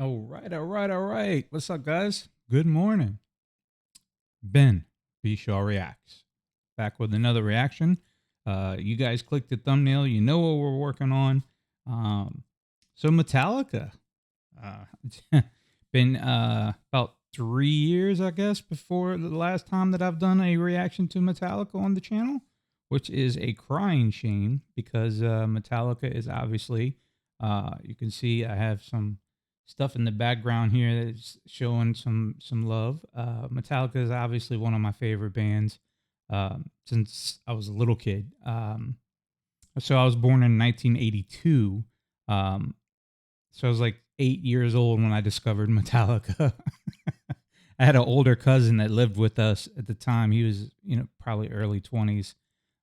All right, all right, all right. What's up, guys? Good morning. Ben, bShawReacts, back with another reaction. You guys clicked the thumbnail. You know what we're working on. Um, so Metallica. It's been about 3 years, I guess, before the last time that I've done a reaction to Metallica on the channel, which is a crying shame because Metallica is obviously, you can see I have some stuff in the background here that's showing some love. Metallica is obviously one of my favorite bands since I was a little kid. So I was born in 1982. Um, so I was like 8 years old when I discovered Metallica. I had an older cousin that lived with us at the time. He was, probably early 20s,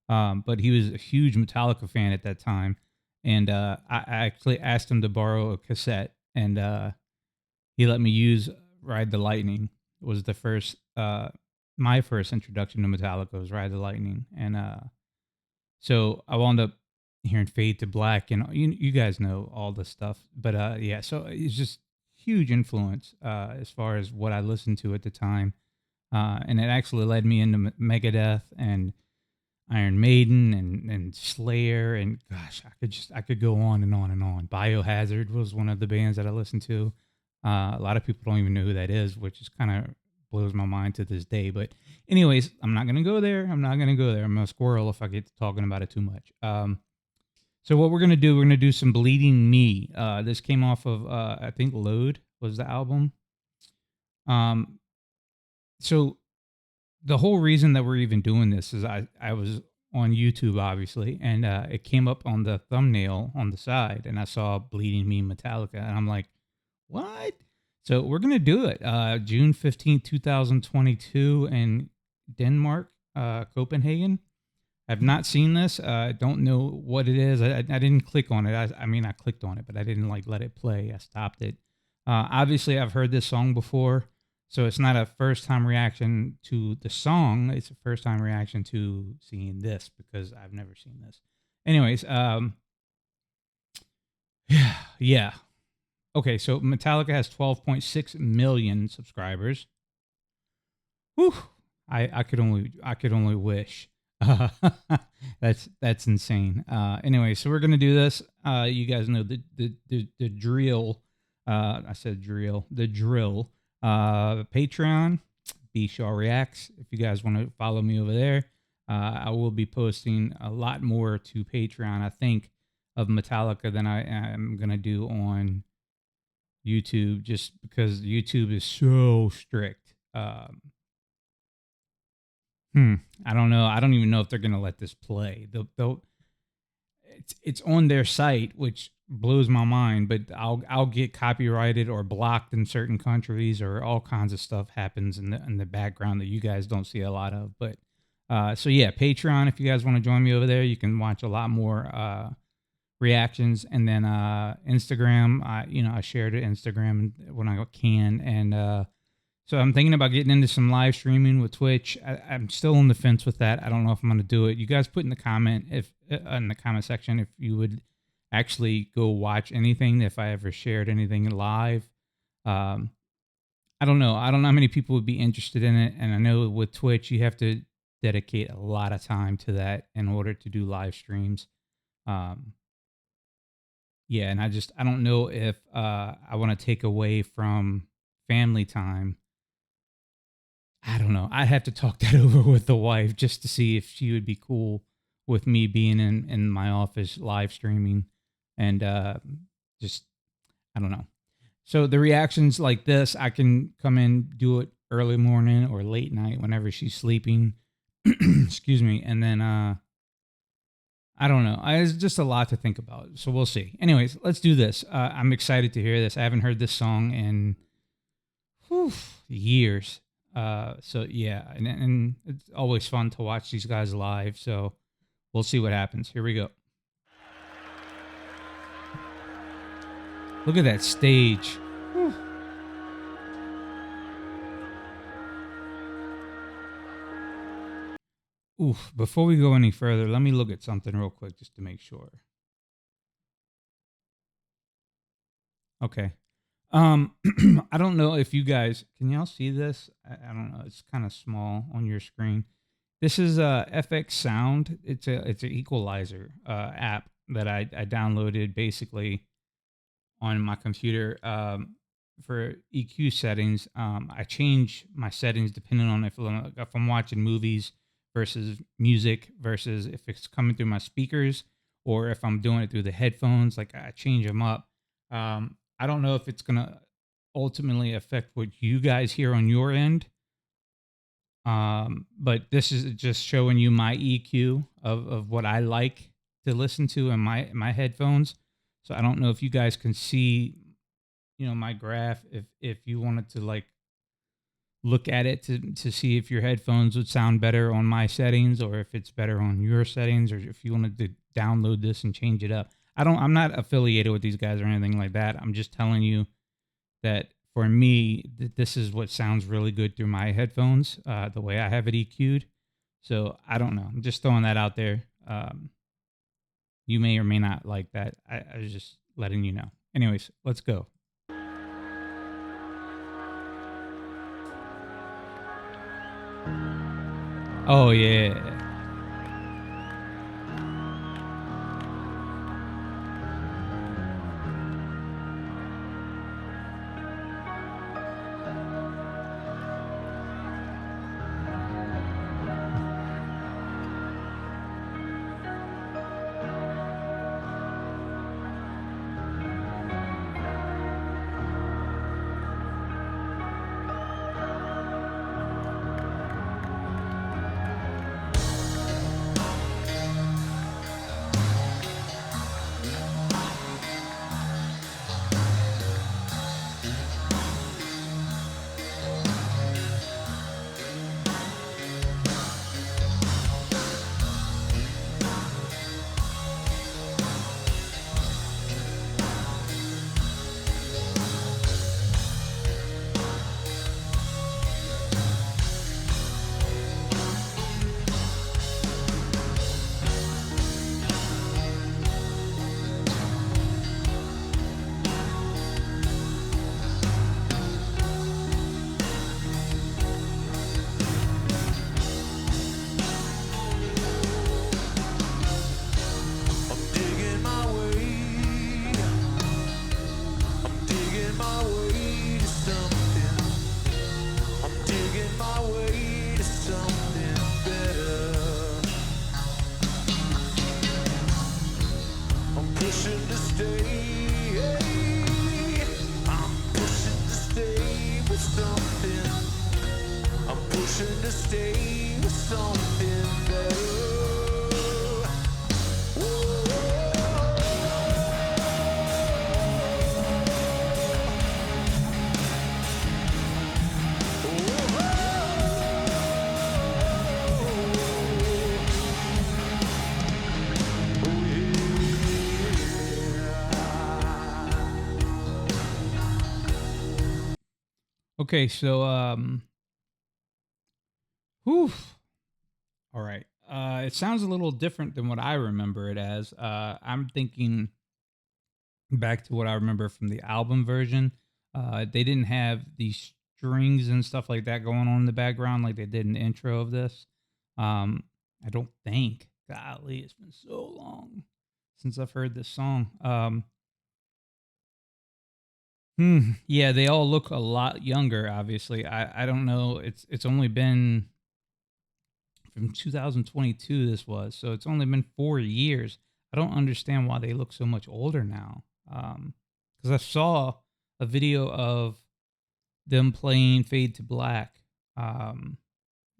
but he was a huge Metallica fan at that time. And I actually asked him to borrow a cassette, and he let me use "Ride the Lightning." It was the first, my first introduction to Metallica was "Ride the Lightning," and so I wound up hearing "Fade to Black," and you guys know all the stuff. But yeah, so it's just huge influence as far as what I listened to at the time, and it actually led me into Megadeth and Iron Maiden and Slayer, and gosh, I could go on and on and on. Biohazard was one of the bands that I listened to. A lot of people don't even know who that is, which is kind of blows my mind to this day. But anyways, I'm not gonna go there. I'm not gonna go there. I'm a squirrel if I get to talking about it too much. So what we're gonna do, we're gonna do some Bleeding Me. This came off of I think Load was the album. Um, so the whole reason that we're even doing this is I was on YouTube obviously, and it came up on the thumbnail on the side, and I saw Bleeding Me Metallica, and I'm like, what? So we're gonna do it. June 15th, 2022, in Denmark, Copenhagen. I've not seen this. I don't know what it is. I didn't click on it. I mean, I clicked on it, but I didn't like let it play. I stopped it. Obviously, I've heard this song before, so it's not a first time reaction to the song. It's a first time reaction to seeing this because I've never seen this. Anyways, yeah. Okay, so Metallica has 12.6 million subscribers. Whew. I could only wish. Uh, that's insane. Anyway, so we're gonna do this. You guys know the drill. I said drill. The drill. Patreon, bShawReacts. If you guys want to follow me over there, I will be posting a lot more to Patreon. I think of Metallica than I am gonna do on YouTube, just because YouTube is so strict. Hmm. I don't know. I don't even know if they're gonna let this play. They'll it's on their site, which blows my mind. But I'll get copyrighted or blocked in certain countries, or all kinds of stuff happens in the background that you guys don't see a lot of. But so yeah, Patreon. If you guys want to join me over there, you can watch a lot more reactions, and then Instagram. I share to Instagram when I can, and so I'm thinking about getting into some live streaming with Twitch. I'm still on the fence with that. I don't know if I'm going to do it. You guys put in the comment section if you would actually go watch anything, if I ever shared anything live. Um, I don't know. I don't know how many people would be interested in it, and I know with Twitch you have to dedicate a lot of time to that in order to do live streams. Um, yeah, and I don't know if I want to take away from family time. I don't know. I'd have to talk that over with the wife just to see if she would be cool with me being in my office live streaming, and just I don't know. So the reactions like this, I can come in, do it early morning or late night whenever she's sleeping. Excuse me, and then I don't know. It's just a lot to think about. So we'll see. Anyways, let's do this. I'm excited to hear this. I haven't heard this song in whew, years. So yeah, and it's always fun to watch these guys live. So we'll see what happens. Here we go. Look at that stage. Whew. Oof. Before we go any further, let me look at something real quick just to make sure. Okay. I don't know if you guys can y'all see this. I don't know. It's kind of small on your screen. This is FX Sound. It's an equalizer app that I downloaded basically on my computer for EQ settings. I change my settings depending on if I'm watching movies versus music versus if it's coming through my speakers or if I'm doing it through the headphones. Like I change them up. I don't know if it's gonna ultimately affect what you guys hear on your end. But this is just showing you my EQ of what I like to listen to in my headphones. So I don't know if you guys can see, my graph. If you wanted to like look at it to see if your headphones would sound better on my settings or if it's better on your settings, or if you wanted to download this and change it up. I'm not affiliated with these guys or anything like that. I'm just telling you that for me, this is what sounds really good through my headphones, the way I have it EQ'd. So I don't know. I'm just throwing that out there. You may or may not like that. I was just letting you know. Anyways, let's go. Oh yeah. Okay, so whew. All right. It sounds a little different than what I remember it as. I'm thinking back to what I remember from the album version. They didn't have these strings and stuff like that going on in the background like they did in the intro of this. I don't think. Golly, it's been so long since I've heard this song. Yeah, they all look a lot younger. Obviously, I don't know. It's only been from 2022. This was so. It's only been 4 years. I don't understand why they look so much older now. Because I saw a video of them playing Fade to Black. Um,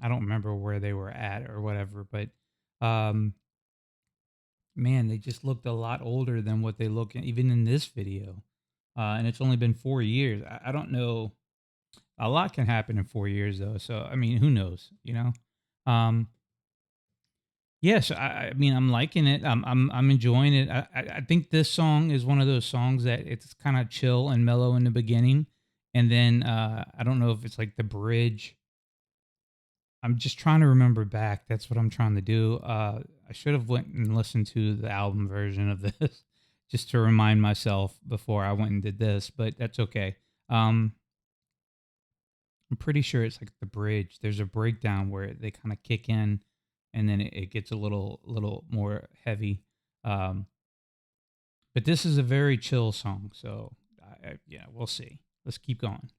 I don't remember where they were at or whatever, but um, man, they just looked a lot older than what they look even in this video. And it's only been 4 years. I don't know. A lot can happen in 4 years, though. So I mean, who knows? Um, Yes, I mean, I'm liking it. I'm enjoying it. I think this song is one of those songs that it's kind of chill and mellow in the beginning, and then I don't know if it's like the bridge. I'm just trying to remember back. That's what I'm trying to do. I should have went and listened to the album version of this just to remind myself before I went and did this, but that's okay. I'm pretty sure it's like the bridge. There's a breakdown where they kind of kick in, and then it gets a little more heavy. Um, but this is a very chill song, so yeah, we'll see. Let's keep going.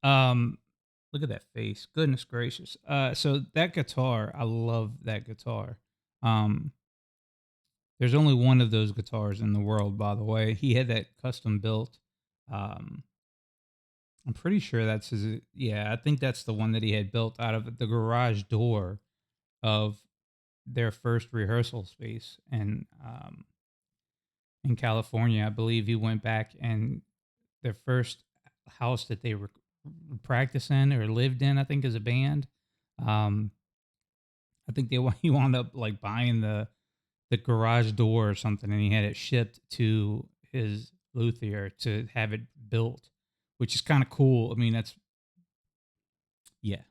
um, Look at that face. Goodness gracious. So that guitar, I love that guitar. Um, there's only one of those guitars in the world, by the way. He had that custom built. Um, I'm pretty sure that's his. Yeah, I think that's the one that he had built out of the garage door of their first rehearsal space. And in California, I believe he went back and their first house that they were practice in or lived in, I think, as a band. Um, I think he wound up like buying the garage door or something, and he had it shipped to his luthier to have it built, which is kind of cool. I mean, that's yeah.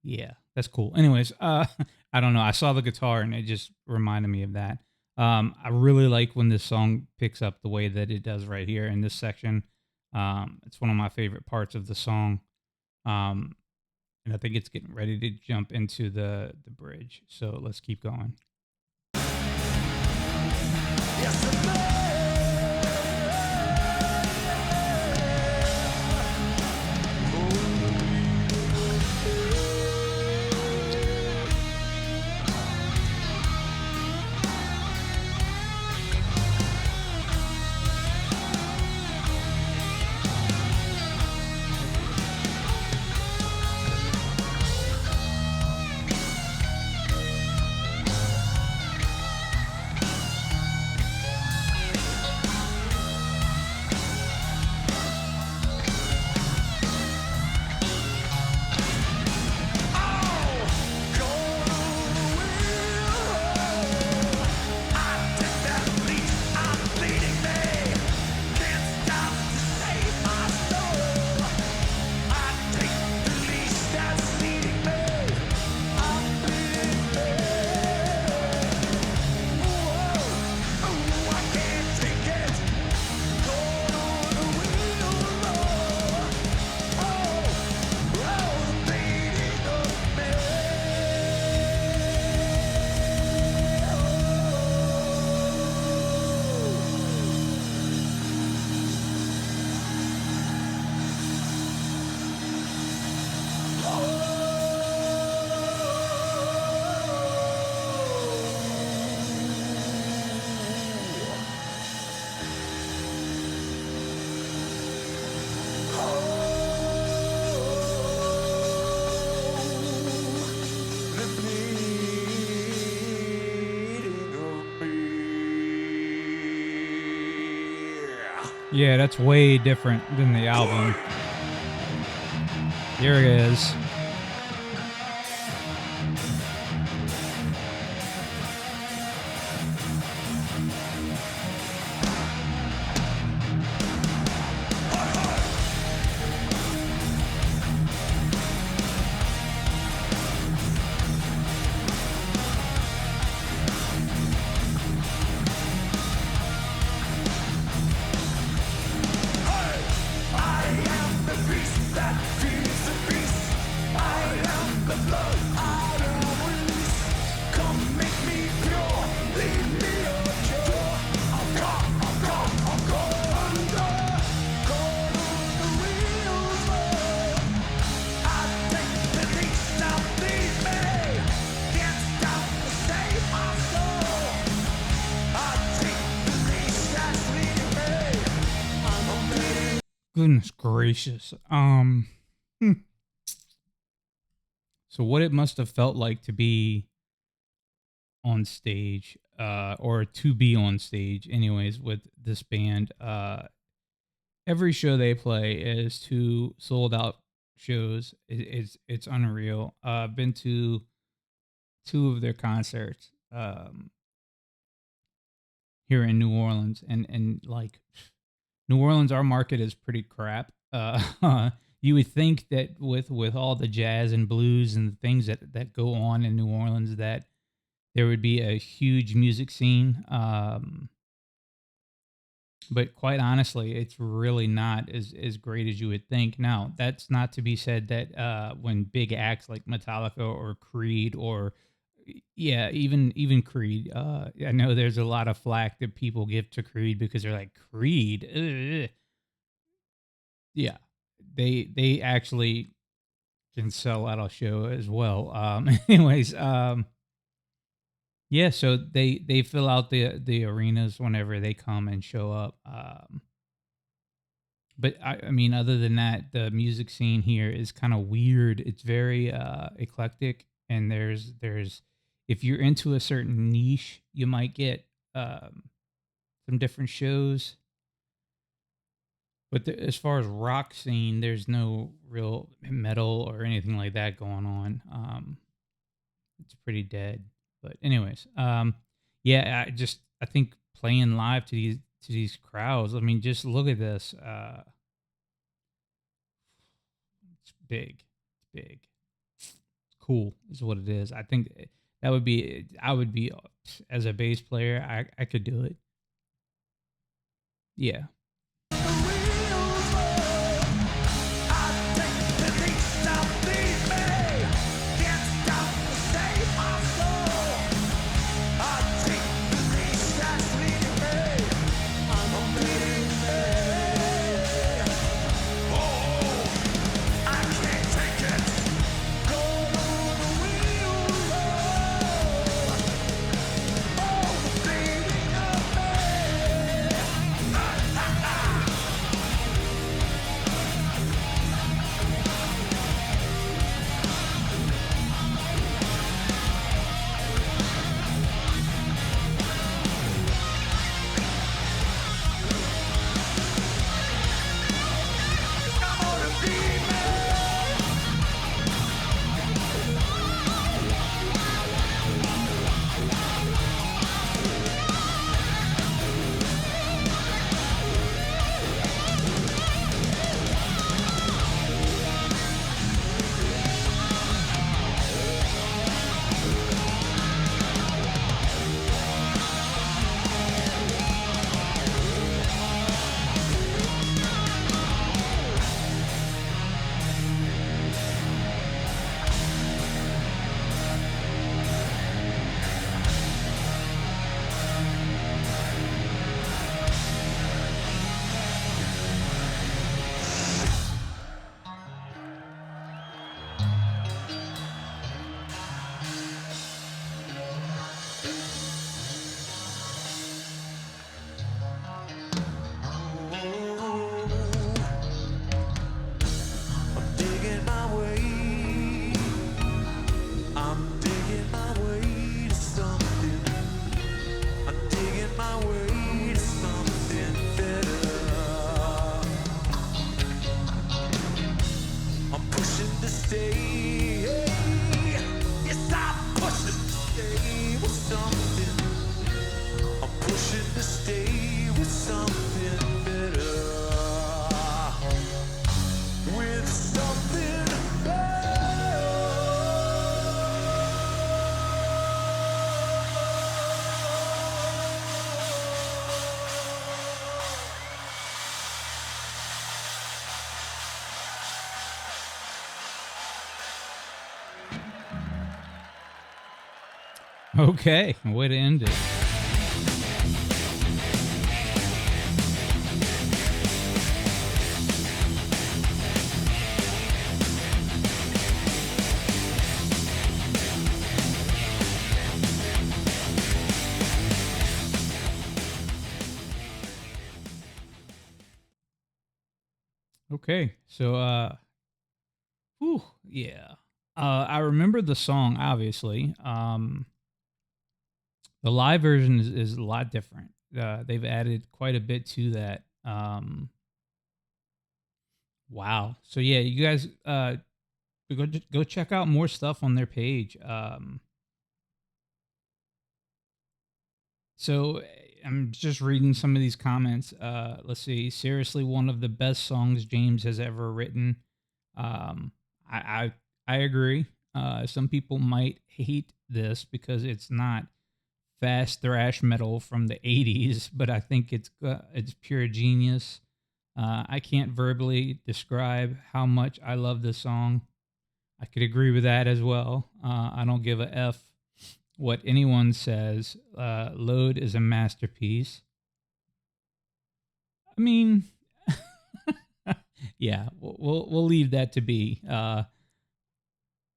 Yeah, that's cool. Anyways, I don't know. I saw the guitar and it just reminded me of that. I really like when this song picks up the way that it does right here in this section. It's one of my favorite parts of the song. Um, and I think it's getting ready to jump into the bridge. So let's keep going. Yeah, that's way different than the album. Here it is. Goodness gracious. So what it must have felt like to be on stage, or to be on stage anyways with this band. Every show they play is 2 sold out shows. It's unreal. I've been to 2 of their concerts, here in New Orleans, and like New Orleans, our market is pretty crap. You would think that with all the jazz and blues and the things that go on in New Orleans, that there would be a huge music scene. But quite honestly, it's really not as great as you would think. Now, that's not to be said that when big acts like Metallica or Creed or yeah, even Creed. I know there's a lot of flack that people give to Creed because they're like Creed. Ugh. Yeah, they actually can sell out a show as well. Anyways, yeah, so they fill out the arenas whenever they come and show up. But I mean, other than that, the music scene here is kind of weird. It's very eclectic, and there's if you're into a certain niche, you might get some different shows. But as far as rock scene, there's no real metal or anything like that going on. It's pretty dead. But anyways, yeah, I think playing live to these crowds. I mean, just look at this. It's big. It's big. Cool is what it is. I think that would be. I would be as a bass player. I could do it. Yeah. stay. Yes, I'm pushing to stay with something. I'm pushing to stay with something better. With something better. Okay, way to end it. Okay, so whew, yeah. I remember the song obviously. The live version is a lot different. They've added quite a bit to that. Wow. So yeah, you guys go check out more stuff on their page. So I'm just reading some of these comments. Let's see. Seriously, one of the best songs James has ever written. Um, I agree. Some people might hate this because it's not fast thrash metal from the '80s, but I think it's pure genius. I can't verbally describe how much I love this song. I could agree with that as well. I don't give a F what anyone says. Load is a masterpiece. I mean, yeah, we'll leave that to be.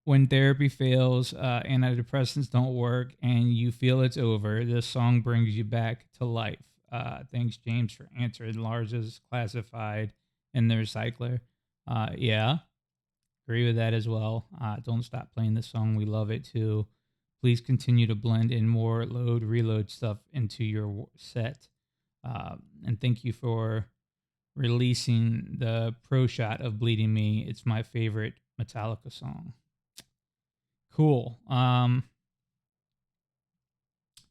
When therapy fails, antidepressants don't work, and you feel it's over, this song brings you back to life. Thanks, James, for answering Lars's classified in the recycler. Yeah, agree with that as well. Don't stop playing this song. We love it too. Please continue to blend in more load, reload stuff into your set. And thank you for releasing the pro shot of Bleeding Me. It's my favorite Metallica song. Cool.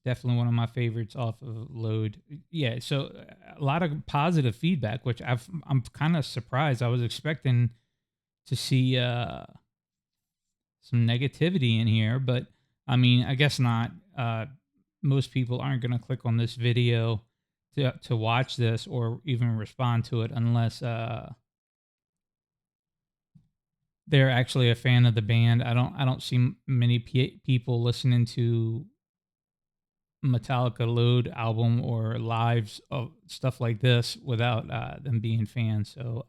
Definitely one of my favorites off of Load. Yeah, so a lot of positive feedback, which I'm kind of surprised. I was expecting to see some negativity in here, but I mean, I guess not. Most people aren't going to click on this video to watch this or even respond to it unless they're actually a fan of the band. I don't see many people listening to Metallica Load album or lives of stuff like this without them being fans. So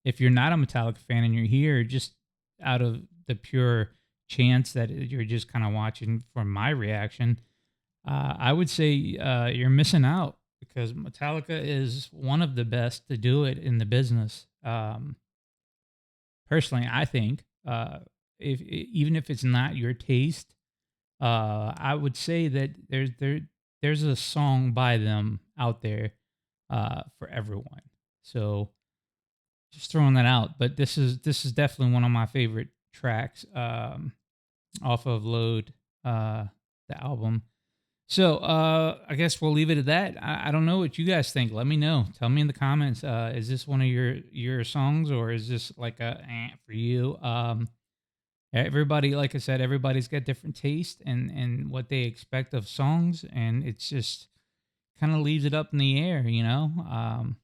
if you're not a Metallica fan and you're here just out of the pure chance that you're just kind of watching for my reaction, I would say you're missing out because Metallica is one of the best to do it in the business. Personally, I think if even if it's not your taste, I would say that there's a song by them out there for everyone. So just throwing that out. But this is definitely one of my favorite tracks off of Load, the album. So I guess we'll leave it at that. I don't know what you guys think. Let me know. Tell me in the comments. Is this one of your songs or is this like a for you? Everybody, like I said, everybody's got different taste and what they expect of songs, and it's just kind of leaves it up in the air, you know.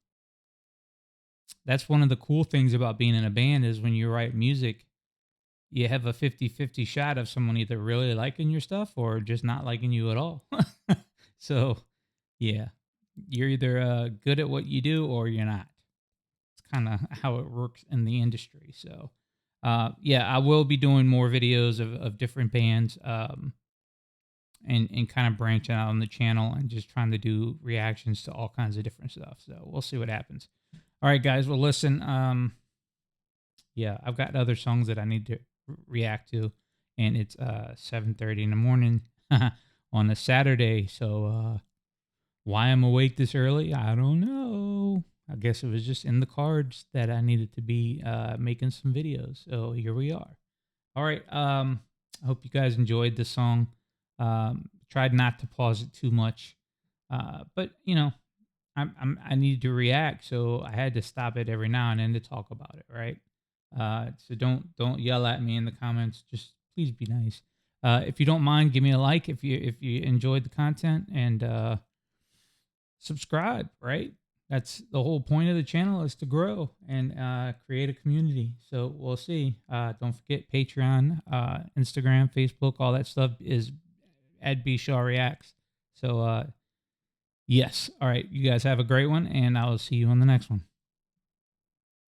That's one of the cool things about being in a band is when you write music, you have a 50-50 shot of someone either really liking your stuff or just not liking you at all. So, yeah, you're either good at what you do or you're not. It's kind of how it works in the industry. So, yeah, I will be doing more videos of different bands and kind of branching out on the channel and just trying to do reactions to all kinds of different stuff. So, we'll see what happens. All right, guys. Well, listen. Yeah, I've got other songs that I need to react to, and it's 7:30 in the morning on a Saturday. So why I'm awake this early, I don't know. I guess it was just in the cards that I needed to be making some videos. So here we are. All right. I hope you guys enjoyed this song. Tried not to pause it too much, but you know, I needed to react, so I had to stop it every now and then to talk about it, right? So don't yell at me in the comments. Just please be nice. If you don't mind, give me a like if you enjoyed the content, and subscribe. Right? That's the whole point of the channel, is to grow and create a community. So we'll see. Don't forget Patreon, Instagram, Facebook, all that stuff is at bShawReacts. So yes. All right. You guys have a great one, and I will see you on the next one.